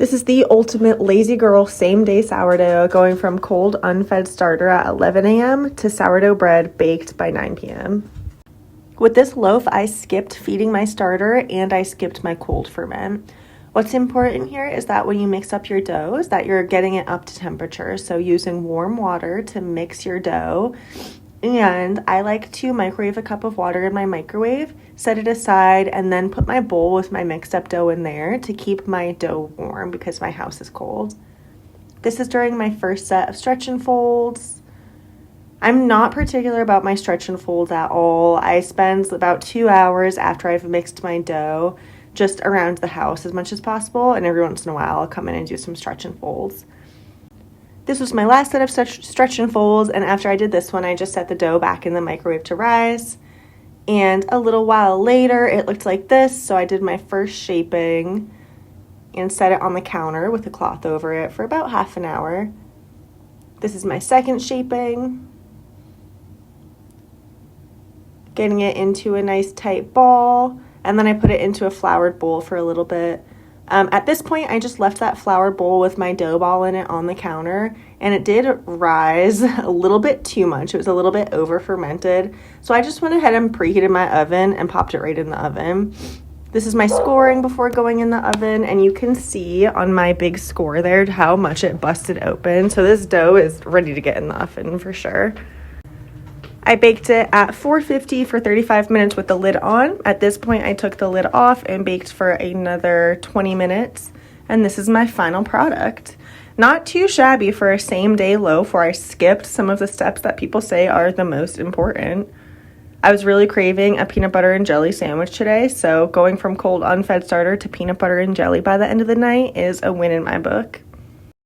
This is the ultimate lazy girl same-day sourdough, going from cold unfed starter at 11 a.m. to sourdough bread baked by 9 p.m. With this loaf, I skipped feeding my starter and I skipped my cold ferment. What's important here is that when you mix up your dough, is that you're getting it up to temperature. So using warm water to mix your dough. And I like to microwave a cup of water in my microwave, set it aside, and then put my bowl with my mixed up dough in there to keep my dough warm because my house is cold. This is during my first set of stretch and folds. I'm not particular about my stretch and folds at all. I spend about 2 hours after I've mixed my dough just around the house as much as possible, and every once in a while I'll come in and do some stretch and folds. This was my last set of stretch and folds, and after I did this one, I just set the dough back in the microwave to rise. And a little while later, it looked like this, so I did my first shaping and set it on the counter with a cloth over it for about half an hour. This is my second shaping. Getting it into a nice tight ball, and then I put it into a floured bowl for a little bit. At this point, I just left that floured bowl with my dough ball in it on the counter, and it did rise a little bit too much. It was a little bit over fermented, so I just went ahead and preheated my oven and popped it right in the oven. This is my scoring before going in the oven, and you can see on my big score there how much it busted open. So this dough is ready to get in the oven for sure. I baked it at 450 for 35 minutes with the lid on. At this point, I took the lid off and baked for another 20 minutes. And this is my final product. Not too shabby for a same-day loaf where I skipped some of the steps that people say are the most important. I was really craving a peanut butter and jelly sandwich today, so going from cold unfed starter to peanut butter and jelly by the end of the night is a win in my book.